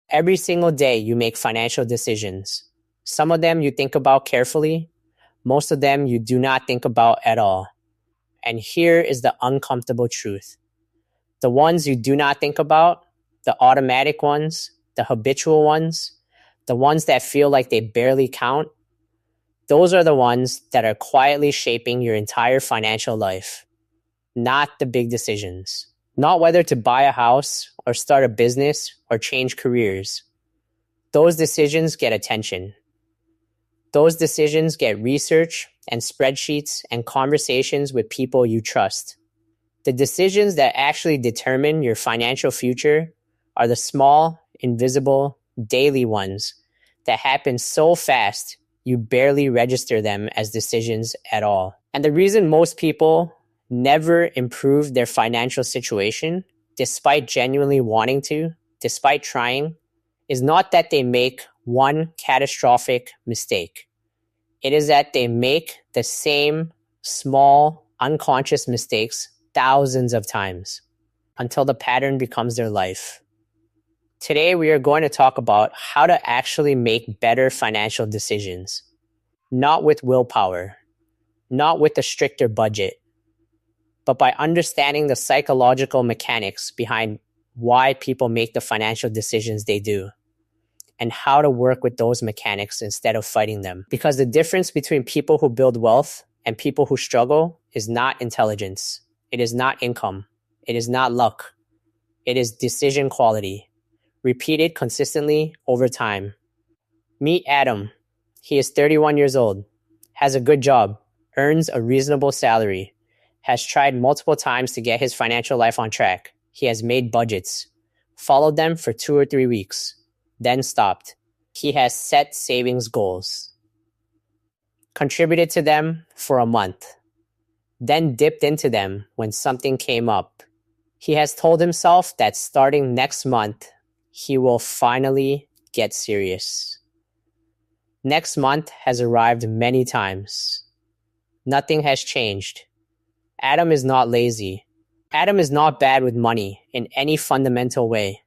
Every single day you make financial decisions. Some of them you think about carefully, most of them you do not think about at all. And here is the uncomfortable truth. The ones you do not think about, the automatic ones, the habitual ones, the ones that feel like they barely count, those are the ones that are quietly shaping your entire financial life. Not the big decisions. Not whether to buy a house or start a business or change careers. Those decisions get attention. Those decisions get research and spreadsheets and conversations with people you trust. The decisions that actually determine your financial future are the small, invisible, daily ones that happen so fast you barely register them as decisions at all. And the reason most people never improve their financial situation, despite genuinely wanting to, despite trying, is not that they make one catastrophic mistake. It is that they make the same small, unconscious mistakes thousands of times until the pattern becomes their life. Today, we are going to talk about how to actually make better financial decisions. Not with willpower, not with a stricter budget, but by understanding the psychological mechanics behind why people make the financial decisions they do, and how to work with those mechanics instead of fighting them. Because the difference between people who build wealth and people who struggle is not intelligence. It is not income. It is not luck. It is decision quality, repeated consistently over time. Meet Adam. He is 31 years old, has a good job, earns a reasonable salary, has tried multiple times to get his financial life on track. He has made budgets, followed them for 2 or 3 weeks, then stopped. He has set savings goals, contributed to them for a month, then dipped into them when something came up. He has told himself that starting next month, he will finally get serious. Next month has arrived many times. Nothing has changed. Adam is not lazy. Adam is not bad with money in any fundamental way.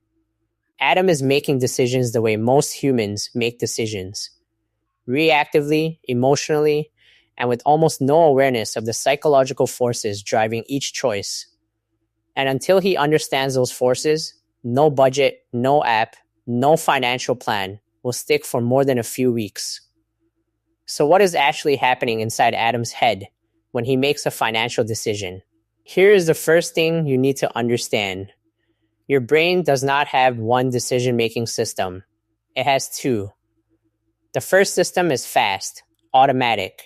Adam is making decisions the way most humans make decisions. Reactively, emotionally, and with almost no awareness of the psychological forces driving each choice. And until he understands those forces, no budget, no app, no financial plan will stick for more than a few weeks. So what is actually happening inside Adam's head when he makes a financial decision? Here is the first thing you need to understand. Your brain does not have one decision-making system. It has two. The first system is fast, automatic,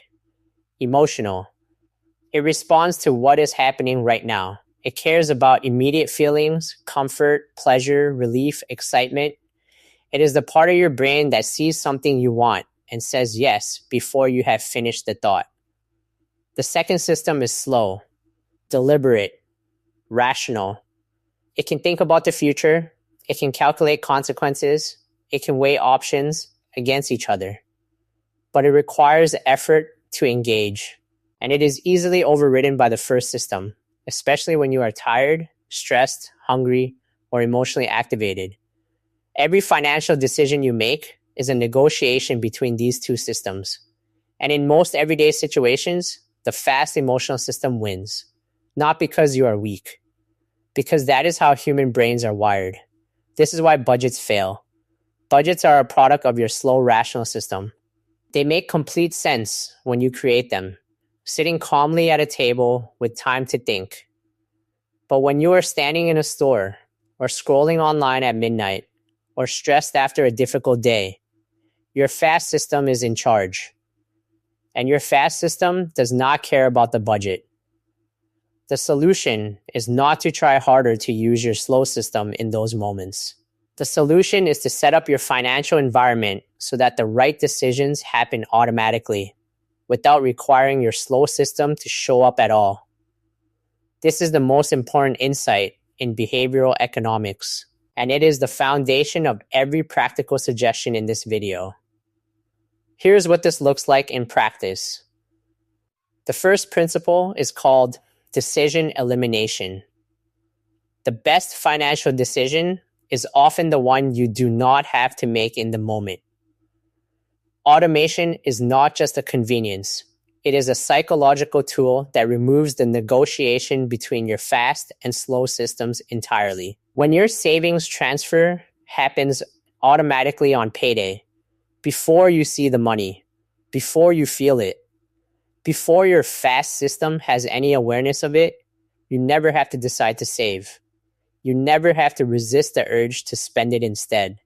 emotional. It responds to what is happening right now. It cares about immediate feelings, comfort, pleasure, relief, excitement. It is the part of your brain that sees something you want and says yes before you have finished the thought. The second system is slow, deliberate, rational. It can think about the future. It can calculate consequences. It can weigh options against each other. But it requires effort to engage. And it is easily overridden by the first system, especially when you are tired, stressed, hungry, or emotionally activated. Every financial decision you make is a negotiation between these two systems. And in most everyday situations, the fast emotional system wins. Not because you are weak, because that is how human brains are wired. This is why budgets fail. Budgets are a product of your slow rational system. They make complete sense when you create them, sitting calmly at a table with time to think. But when you are standing in a store, or scrolling online at midnight, or stressed after a difficult day, your fast system is in charge. And your fast system does not care about the budget. The solution is not to try harder to use your slow system in those moments. The solution is to set up your financial environment so that the right decisions happen automatically, without requiring your slow system to show up at all. This is the most important insight in behavioral economics, and it is the foundation of every practical suggestion in this video. Here's what this looks like in practice. The first principle is called decision elimination. The best financial decision is often the one you do not have to make in the moment. Automation is not just a convenience. It is a psychological tool that removes the negotiation between your fast and slow systems entirely. When your savings transfer happens automatically on payday, before you see the money, before you feel it, before your fast system has any awareness of it, you never have to decide to save. You never have to resist the urge to spend it instead.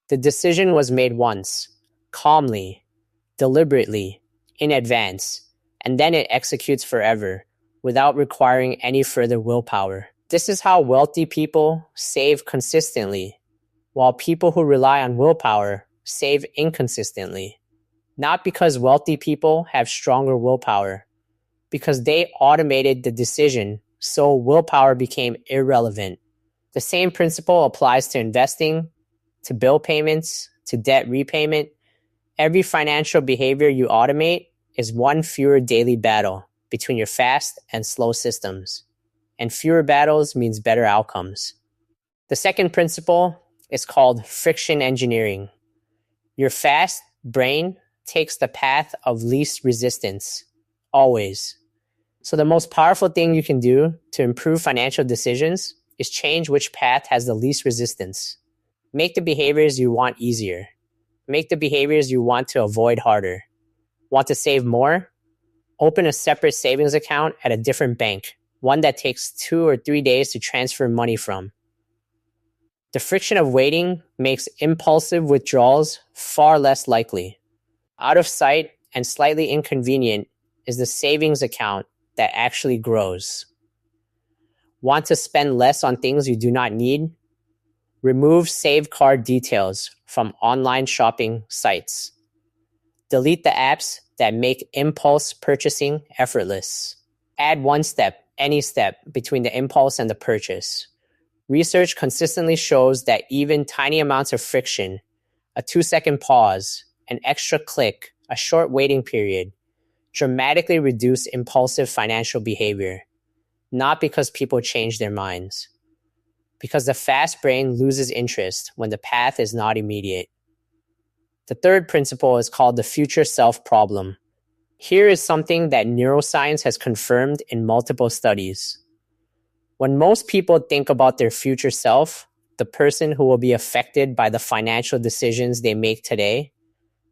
The decision was made once, calmly, deliberately, in advance, and then it executes forever, without requiring any further willpower. This is how wealthy people save consistently, while people who rely on willpower save inconsistently. Not because wealthy people have stronger willpower, because they automated the decision, so willpower became irrelevant. The same principle applies to investing, to bill payments, to debt repayment. Every financial behavior you automate is one fewer daily battle between your fast and slow systems. And fewer battles means better outcomes. The second principle is called friction engineering. Your fast brain takes the path of least resistance, always. So the most powerful thing you can do to improve financial decisions is change which path has the least resistance. Make the behaviors you want easier. Make the behaviors you want to avoid harder. Want to save more? Open a separate savings account at a different bank, one that takes 2 or 3 days to transfer money from. The friction of waiting makes impulsive withdrawals far less likely. Out of sight and slightly inconvenient is the savings account that actually grows. Want to spend less on things you do not need? Remove save card details from online shopping sites. Delete the apps that make impulse purchasing effortless. Add one step, any step, between the impulse and the purchase. Research consistently shows that even tiny amounts of friction, a 2-second pause, an extra click, a short waiting period, dramatically reduce impulsive financial behavior. Not because people change their minds. Because the fast brain loses interest when the path is not immediate. The third principle is called the future self problem. Here is something that neuroscience has confirmed in multiple studies. When most people think about their future self, the person who will be affected by the financial decisions they make today,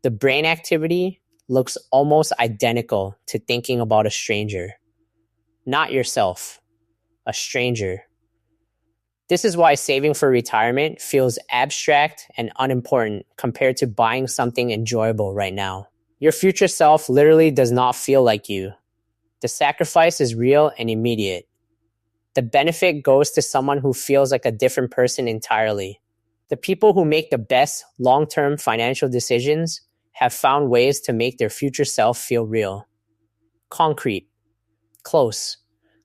the brain activity looks almost identical to thinking about a stranger. Not yourself, a stranger. This is why saving for retirement feels abstract and unimportant compared to buying something enjoyable right now. Your future self literally does not feel like you. The sacrifice is real and immediate. The benefit goes to someone who feels like a different person entirely. The people who make the best long-term financial decisions have found ways to make their future self feel real. Concrete. Close.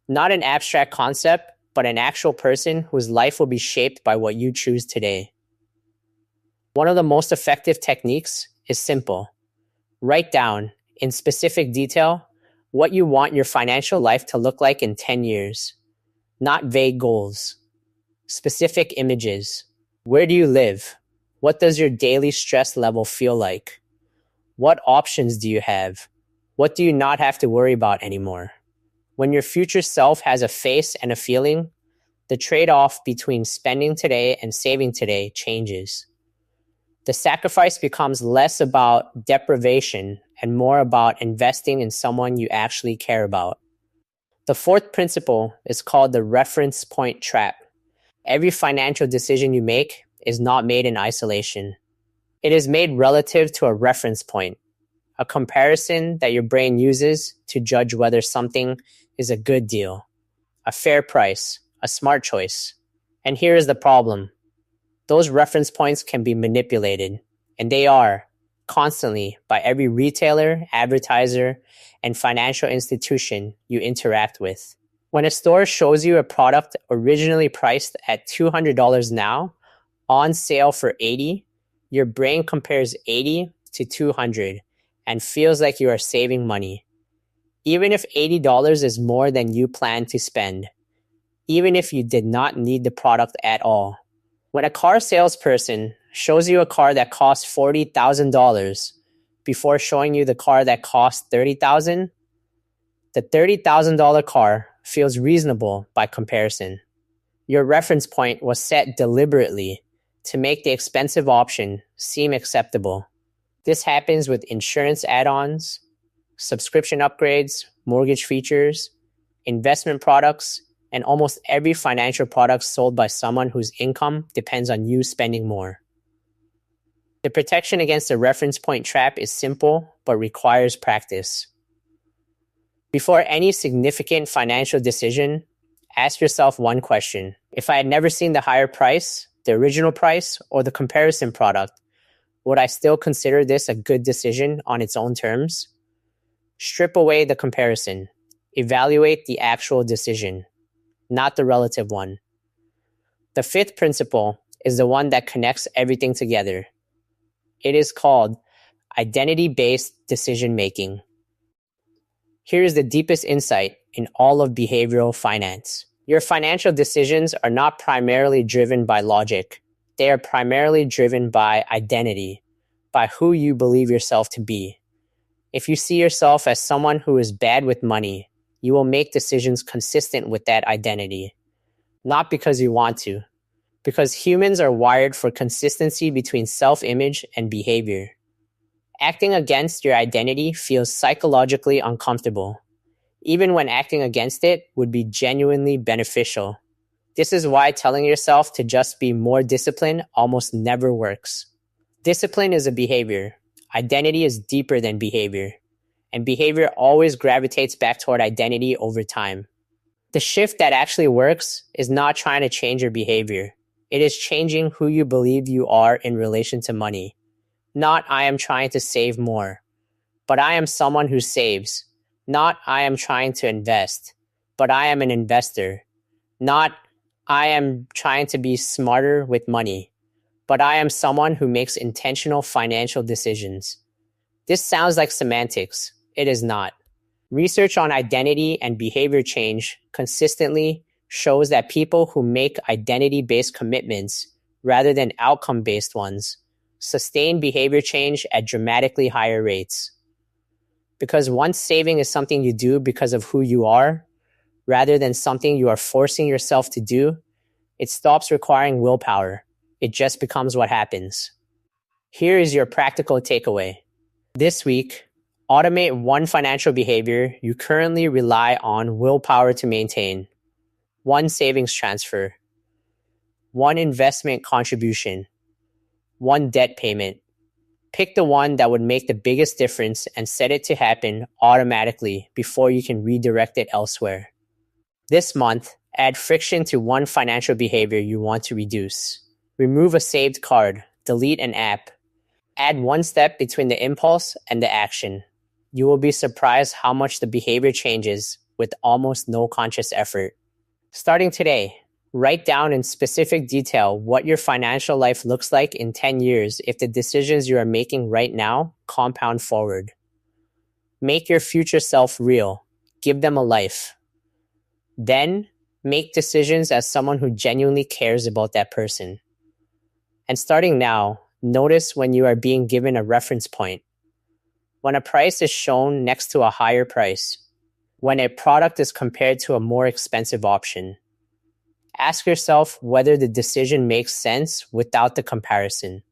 Not an abstract concept, but an actual person whose life will be shaped by what you choose today. One of the most effective techniques is simple. Write down, in specific detail, what you want your financial life to look like in 10 years. Not vague goals. Specific images. Where do you live? What does your daily stress level feel like? What options do you have? What do you not have to worry about anymore? When your future self has a face and a feeling, the trade-off between spending today and saving today changes. The sacrifice becomes less about deprivation and more about investing in someone you actually care about. The fourth principle is called the reference point trap. Every financial decision you make is not made in isolation. It is made relative to a reference point, a comparison that your brain uses to judge whether something is a good deal, a fair price, a smart choice. And here is the problem. Those reference points can be manipulated, and they are, constantly, by every retailer, advertiser, and financial institution you interact with. When a store shows you a product originally priced at $200 now, on sale for $80, your brain compares 80 to 200 and feels like you are saving money. Even if $80 is more than you plan to spend, even if you did not need the product at all, When a car salesperson shows you a car that costs $40,000 before showing you the car that costs $30,000, the $30,000 car feels reasonable by comparison. Your reference point was set deliberately to make the expensive option seem acceptable. This happens with insurance add-ons, subscription upgrades, mortgage features, investment products, and almost every financial product sold by someone whose income depends on you spending more. The protection against the reference point trap is simple but requires practice. Before any significant financial decision, ask yourself one question. If I had never seen the higher price, the original price, or the comparison product, would I still consider this a good decision on its own terms? Strip away the comparison. Evaluate the actual decision, not the relative one. The fifth principle is the one that connects everything together. It is called identity-based decision-making. Here is the deepest insight in all of behavioral finance. Your financial decisions are not primarily driven by logic. They are primarily driven by identity, by who you believe yourself to be. If you see yourself as someone who is bad with money, you will make decisions consistent with that identity. Not because you want to, because humans are wired for consistency between self-image and behavior. Acting against your identity feels psychologically uncomfortable, even when acting against it would be genuinely beneficial. This is why telling yourself to just be more disciplined almost never works. Discipline is a behavior. Identity is deeper than behavior, and behavior always gravitates back toward identity over time. The shift that actually works is not trying to change your behavior. It is changing who you believe you are in relation to money. Not I am trying to save more, but I am someone who saves. Not I am trying to invest, but I am an investor. Not I am trying to be smarter with money, but I am someone who makes intentional financial decisions. This sounds like semantics. It is not. Research on identity and behavior change consistently shows that people who make identity-based commitments rather than outcome-based ones sustain behavior change at dramatically higher rates. Because once saving is something you do because of who you are, rather than something you are forcing yourself to do, it stops requiring willpower. It just becomes what happens. Here is your practical takeaway. This week, automate one financial behavior you currently rely on willpower to maintain. One savings transfer. One investment contribution. One debt payment. Pick the one that would make the biggest difference and set it to happen automatically before you can redirect it elsewhere. This month, add friction to one financial behavior you want to reduce. Remove a saved card, delete an app. Add one step between the impulse and the action. You will be surprised how much the behavior changes with almost no conscious effort. Starting today, write down in specific detail what your financial life looks like in 10 years if the decisions you are making right now compound forward. Make your future self real. Give them a life. Then, make decisions as someone who genuinely cares about that person. And starting now, notice when you are being given a reference point. When a price is shown next to a higher price. When a product is compared to a more expensive option. Ask yourself whether the decision makes sense without the comparison.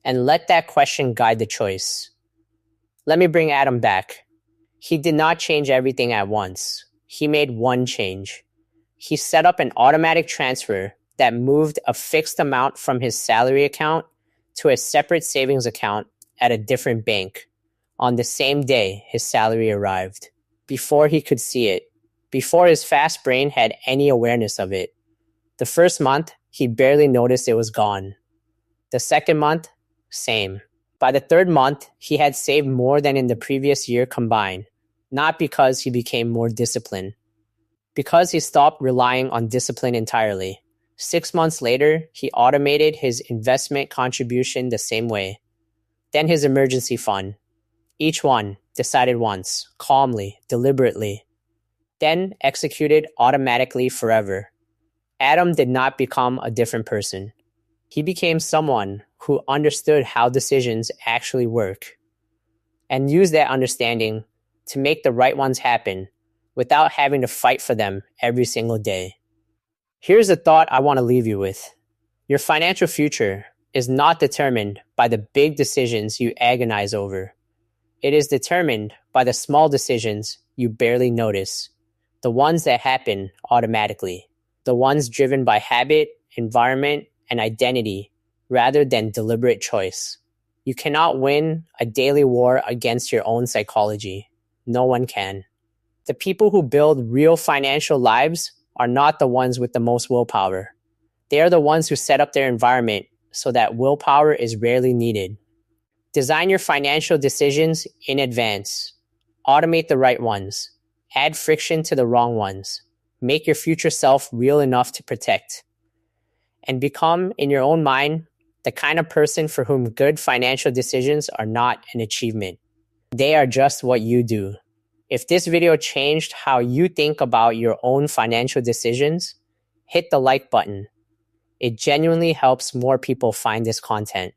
And let that question guide the choice. Let me bring Adam back. He did not change everything at once. He made one change. He set up an automatic transfer that moved a fixed amount from his salary account to a separate savings account at a different bank on the same day his salary arrived. Before he could see it. Before his fast brain had any awareness of it. The first month, he barely noticed it was gone. The second month, same. By the third month, he had saved more than in the previous year combined, not because he became more disciplined, because he stopped relying on discipline entirely. 6 months later, he automated his investment contribution the same way. Then his emergency fund. Each one decided once, calmly, deliberately. Then executed automatically forever. Adam did not become a different person. He became someone who understood how decisions actually work and used that understanding to make the right ones happen without having to fight for them every single day. Here's a thought I want to leave you with. Your financial future is not determined by the big decisions you agonize over. It is determined by the small decisions you barely notice, the ones that happen automatically, the ones driven by habit, environment, and identity rather than deliberate choice. You cannot win a daily war against your own psychology. No one can. The people who build real financial lives are not the ones with the most willpower. They are the ones who set up their environment so that willpower is rarely needed. Design your financial decisions in advance. Automate the right ones. Add friction to the wrong ones. Make your future self real enough to protect. And become, in your own mind, the kind of person for whom good financial decisions are not an achievement. They are just what you do. If this video changed how you think about your own financial decisions, hit the like button. It genuinely helps more people find this content.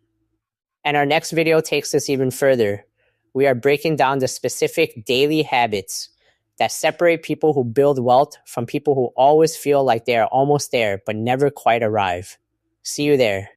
And our next video takes us even further. We are breaking down the specific daily habits that separate people who build wealth from people who always feel like they are almost there but never quite arrive. See you there.